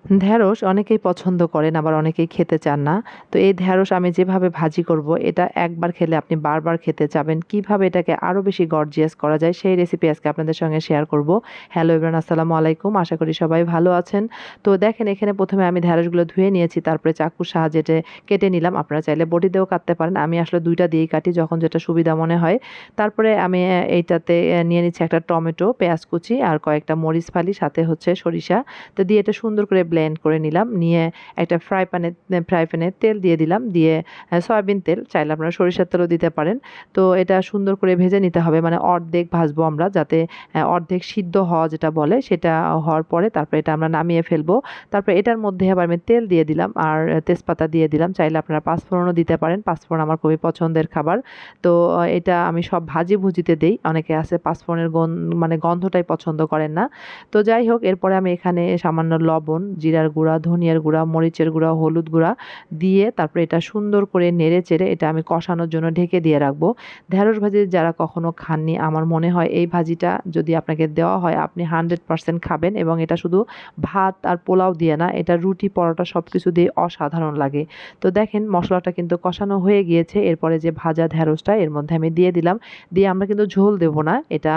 ঢেঁড়স অনেকেই পছন্দ করেন আবার অনেকেই খেতে চান না। তো এই ঢেঁড়স আমি যেভাবে ভাজি করব এটা একবার খেলে আপনি বারবার খেতে চাবেন। কিভাবে এটাকে আরো বেশি গর্জিয়াস করা যায় সেই রেসিপি আজকে আপনাদের সঙ্গে শেয়ার করব। হ্যালো এভরিওয়ান, আসসালামু আলাইকুম। আশা করি সবাই ভালো আছেন। তো দেখেন এখানে ১ম এ আমি ঢেঁড়সগুলো ধুয়ে নিয়েছি। তারপরে চাকুর সাহায্যে কেটে নিলাম। আপনারা চাইলে বটি দিয়েও কাটতে পারেন। আমি আসলে ২ টা দিয়েই কাটি যখন যেটা সুবিধা মনে হয়। তারপরে আমি এইটাতে নিয়ে নিচ্ছি একটা টমেটো, পেঁয়াজ কুচি আর কয়েকটা মরিচ ফালি, সাথে হচ্ছে সরিষা। তো দিয়ে এটা সুন্দর করে ব্লেন্ড করে নিলাম। নিয়ে একটা ফ্রাই প্যানে তেল দিয়ে দিলাম। দিয়ে সয়াবিন তেল, চাইলে আপনারা সরিষার তেলও দিতে পারেন। তো এটা সুন্দর করে ভেজে নিতে হবে, মানে অর্ধেক ভাজবো আমরা, যাতে অর্ধেক সিদ্ধ হওয়া যেটা বলে সেটা হওয়ার পরে তারপরে এটা আমরা নামিয়ে ফেলবো। তারপরে এটার মধ্যে আবার আমি তেল দিয়ে দিলাম আর তেজপাতা দিয়ে দিলাম। চাইলে আপনারা পাঁচফোড়নও দিতে পারেন। পাঁচফোড়ন আমার খুবই পছন্দের খাবার। তো এটা আমি সব ভাজি-ভুজিতে দেই। অনেকে আছে পাঁচফোড়নের মানে গন্ধটাই পছন্দ করেন না। তো যাই হোক, এরপরে আমি এখানে সামান্য লবণ, জিরার গুঁড়া, ধনিয়ার গুঁড়া, মরিচের গুঁড়া, হলুদ গুঁড়া দিয়ে তারপরে এটা সুন্দর করে নেড়ে-চেড়ে এটা আমি কষানোর জন্য ঢেকে দিয়ে রাখবো। ঢেঁড়স ভাজি যারা কখনো খাননি, আমার মনে হয় এই ভাজিটা যদি আপনাকে দেওয়া হয় আপনি 100% খাবেন, এবং এটা শুধু ভাত আর পোলাও দিয়ে না, এটা রুটি, পরোটা সবকিছু দিয়ে অসাধারণ লাগে। তো দেখেন মসলাটা কিন্তু কষানো হয়ে গিয়েছে। এরপরে যে ভাজা ঢেঁড়সটা এর মধ্যে আমি দিয়ে দিলাম। দিয়ে আমরা কিন্তু ঝোল দেব না। এটা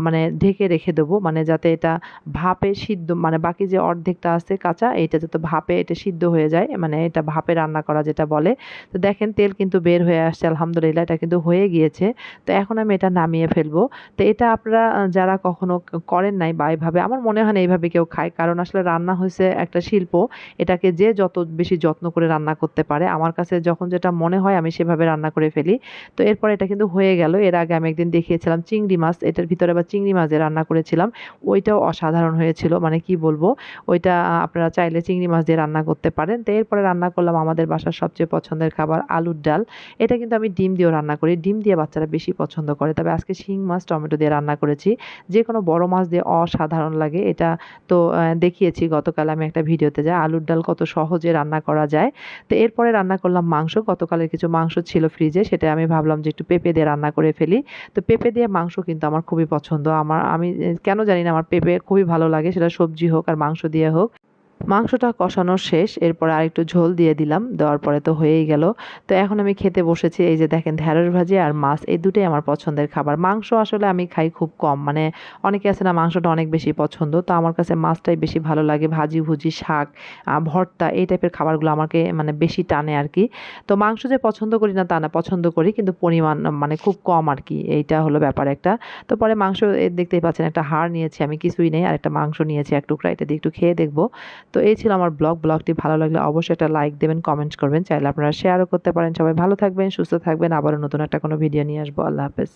মানে ঢেকে রেখে দেবো, মানে যাতে এটা ভাপে সিদ্ধ, মানে বাকি যে অর্ধেকটা আছে কাঁচা, এইটা যাতে ভাপে এটা সিদ্ধ হয়ে যায়, মানে এটা ভাপে রান্না করা যেটা বলে। তো দেখেন তেল কিন্তু বের হয়ে আসছে, আলহামদুলিল্লাহ এটা কিন্তু হয়ে গিয়েছে। তো এখন আমি এটা নামিয়ে ফেলবো। তো এটা আপনারা যারা কখনো করেন নাই বা এভাবে, আমার মনে হয় না এইভাবে কেউ খায়, কারণ আসলে রান্না হয়েছে একটা শিল্প। এটাকে যে যত বেশি যত্ন করে রান্না করতে পারে, আমার কাছে যখন যেটা মনে হয় আমি সেভাবে রান্না করে ফেলি। তো এরপর এটা কিন্তু হয়ে গেল। এর আগে আমি একদিন দেখিয়েছিলাম চিংড়ি মাছ, এটার ভিতরে আবার চিংড়ি মাছ দিয়ে রান্না করেছিলাম। ওইটাও অসাধারণ হয়েছিল, মানে কি বলবো। ওইটা আপনারা চাইলে চিংড়ি মাছ দিয়ে রান্না করতে পারেন। তো এরপরে রান্না করলাম আমাদের বাসার সবচেয়ে পছন্দের খাবার আলুর ডাল। এটা কিন্তু আমি ডিম দিয়েও রান্না করি। ডিম দিয়ে বাচ্চারা বেশি পছন্দ করে। তবে আজকে শিং মাছ টমেটো দিয়ে রান্না করেছি। যেকোনো বড় মাছ দিয়ে অসাধারণ লাগে এটা। তো দেখিয়েছি গতকাল আমি একটা ভিডিওতে, যে আলুর ডাল কত সহজে রান্না করা যায়। তো এরপরে রান্না করলাম মাংস। গতকালের কিছু মাংস ছিল ফ্রিজে, সেটা আমি ভাবলাম যে একটু পেঁপে দিয়ে রান্না করে ফেলি। তো পেঁপে দিয়ে মাংস কিন্তু আমার খুবই পছন্দ। আমি কেন জানি না আমার পেঁপে খুবই ভালো লাগে, সেটা সবজি হোক আর মাংস দিয়ে হোক। মাংসটা কষানো শেষ, এরপরে আরেকটু ঝোল দিয়ে দিলাম। দেওয়ার পরে তো হয়েই গেল। তো এখন আমি খেতে বসেছি। এই যে দেখেন ঢেঁড়স ভাজি আর মাছ, এই দুটোই আমার পছন্দের খাবার। মাংস আসলে আমি খাই খুব কম, মানে অনেকে আছে না মাংসটা অনেক বেশি পছন্দ, তো আমার কাছে মাছটাই বেশি ভালো লাগে। ভাজি-ভুজি, শাক, ভর্তা এই টাইপের খাবারগুলো আমাকে মানে বেশি টানে আরকি। তো মাংস যে পছন্দ করি না তা না, পছন্দ করি কিন্তু পরিমাণ মানে খুব কম আরকি। এইটা হলো ব্যাপার একটা। তো পরে মাংস দেখতেই পাচ্ছেন একটা হাড় নিয়েছি আমি, কিছুই নেই। আরেকটা মাংস নিয়েছি ১ টুকরা, এটা দিয়ে একটু খেয়ে দেখব। তো এই ছিল আমার ব্লগটি ভালো লাগলে অবশ্যই একটা লাইক দেবেন, কমেন্টস করবেন। চাইলে আপনারা শেয়ারও করতে পারেন। সবাই ভালো থাকবেন, সুস্থ থাকবেন। আবারও নতুন একটা কোনো ভিডিও নিয়ে আসবো। আল্লাহ হাফেজ।